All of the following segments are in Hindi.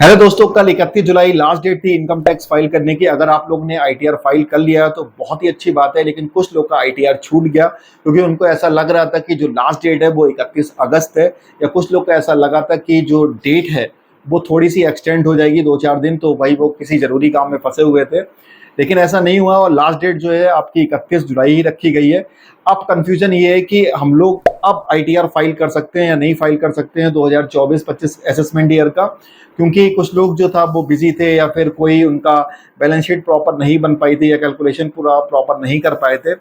हेलो दोस्तों, कल 31 जुलाई लास्ट डेट थी इनकम टैक्स फाइल करने की। अगर आप लोग ने आईटीआर फाइल कर लिया है तो बहुत ही अच्छी बात है, लेकिन कुछ लोग का आईटीआर छूट गया क्योंकि उनको ऐसा लग रहा था कि जो लास्ट डेट है वो 31 अगस्त है, या कुछ लोग को ऐसा लगा था कि जो डेट है वो थोड़ी सी एक्सटेंड हो जाएगी 2-4 दिन, तो भाई वो किसी जरूरी काम में फंसे हुए थे। लेकिन ऐसा नहीं हुआ और लास्ट डेट जो है आपकी 31 जुलाई ही रखी गई है। अब कंफ्यूजन ये है कि हम लोग अब आईटीआर फाइल कर सकते हैं या नहीं फाइल कर सकते हैं 2024-25 असेसमेंट ईयर का, क्योंकि कुछ लोग जो था वो बिजी थे या फिर कोई उनका बैलेंस शीट प्रॉपर नहीं बन पाई थी या कैलकुलेशन पूरा प्रॉपर नहीं कर पाए थे।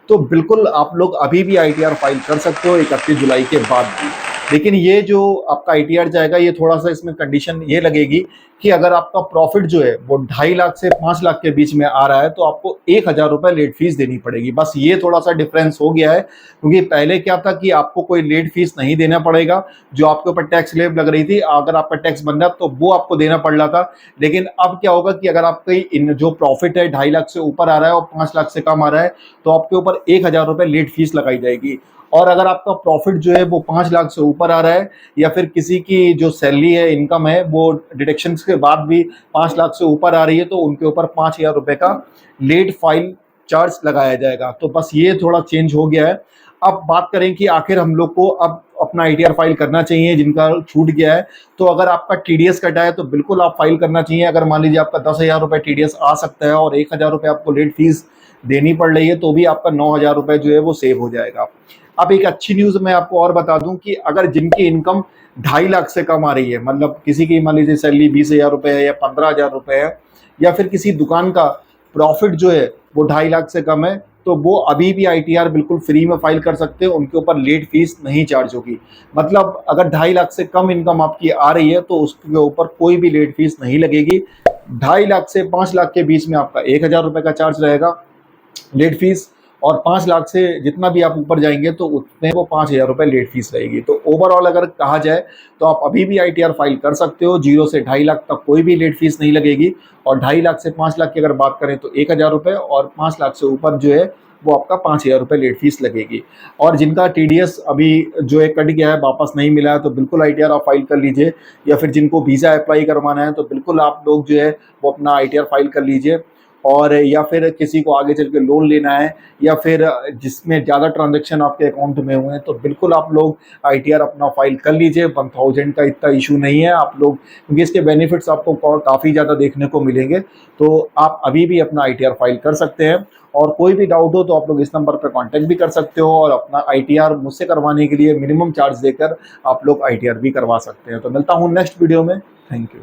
तो बिल्कुल आप लोग अभी भी आईटीआर फाइल कर सकते हो 31 जुलाई के बाद भी। लेकिन ये जो आपका आईटीआर जाएगा, ये थोड़ा सा इसमें कंडीशन ये लगेगी कि अगर आपका प्रॉफिट जो है वो 2.5 लाख से 5 लाख के बीच में आ रहा है तो आपको 1,000 रुपये लेट फीस देनी पड़ेगी। बस ये थोड़ा सा डिफरेंस हो गया है, क्योंकि पहले क्या था कि आपको कोई लेट फीस नहीं देना पड़ेगा। जो आपके ऊपर टैक्स स्लैब लग रही थी, अगर आपका टैक्स बन रहा तो वो आपको देना पड़ रहा था। लेकिन अब क्या होगा कि अगर आपका जो प्रॉफिट है 2.5 लाख से ऊपर आ रहा है और 5 लाख से कम आ रहा है तो आपके ऊपर 1,000 रुपये लेट फीस लगाई जाएगी। और अगर आपका प्रॉफिट जो है वो 5 लाख से ऊपर आ रहा है, या फिर किसी की जो सैलरी है, इनकम है, वो डिडक्शन के बाद भी 5 लाख से ऊपर आ रही है, तो उनके ऊपर 5,000 रुपये का लेट फाइल चार्ज लगाया जाएगा। तो बस ये थोड़ा चेंज हो गया है। अब बात करें कि आखिर हम लोग को अब अपना आईटीआर फाइल करना चाहिए जिनका छूट गया है। तो अगर आपका टीडीएस कटा है तो बिल्कुल आप फाइल करना चाहिए। अगर मान लीजिए आपका 10,000 रुपये टीडीएस आ सकता है और 1,000 रुपये आपको लेट फीस देनी पड़ रही है, तो भी आपका 9,000 रुपये जो है वो सेव हो जाएगा। अब एक अच्छी न्यूज़ मैं आपको और बता दूं कि अगर जिनकी इनकम 2.5 लाख से कम आ रही है, मतलब किसी की मान लीजिए सैलरी 20,000 रुपये है या 15,000 रुपये है, या फिर किसी दुकान का प्रॉफिट जो है वो 2.5 लाख से कम है, तो वो अभी भी आईटीआर बिल्कुल फ्री में फाइल कर सकते हैं। उनके ऊपर लेट फीस नहीं चार्ज होगी। मतलब अगर 2.5 लाख से कम इनकम आपकी आ रही है तो उसके ऊपर कोई भी लेट फीस नहीं लगेगी। 2.5 लाख से 5 लाख के बीच में आपका 1,000 रुपये का चार्ज रहेगा लेट फीस, और 5 लाख से जितना भी आप ऊपर जाएंगे तो उतने वो 5,000 रुपये लेट फीस रहेगी। तो ओवरऑल अगर कहा जाए तो आप अभी भी आईटीआर फाइल कर सकते हो। 0 से 2.5 लाख तक कोई भी लेट फीस नहीं लगेगी, और 2.5 लाख से 5 लाख की अगर बात करें तो 1,000 रुपये, और 5 लाख से ऊपर जो है वो आपका 5,000 रुपये लेट फीस लगेगी। और जिनका टीडीएस अभी जो है कट गया है, वापस नहीं मिला है, तो बिल्कुल आईटीआर आप फाइल कर लीजिए। या फिर जिनको वीज़ा अप्लाई करवाना है तो बिल्कुल आप लोग जो है वो अपना आईटीआर फाइल कर लीजिए। और या फिर किसी को आगे चल के लोन लेना है, या फिर जिसमें ज़्यादा ट्रांजैक्शन आपके अकाउंट में हुए हैं, तो बिल्कुल आप लोग आईटीआर अपना फाइल कर लीजिए। 1,000 का इतना इशू नहीं है आप लोग, क्योंकि इसके बेनिफिट्स आपको काफ़ी ज़्यादा देखने को मिलेंगे। तो आप अभी भी अपना आईटीआर फाइल कर सकते हैं। और कोई भी डाउट हो तो आप लोग इस नंबर पर कांटेक्ट भी कर सकते हो, और अपना आईटीआर मुझसे करवाने के लिए मिनिमम चार्ज देकर आप लोग आईटीआर भी करवा सकते हैं। तो मिलता हूँ नेक्स्ट वीडियो में। Thank you.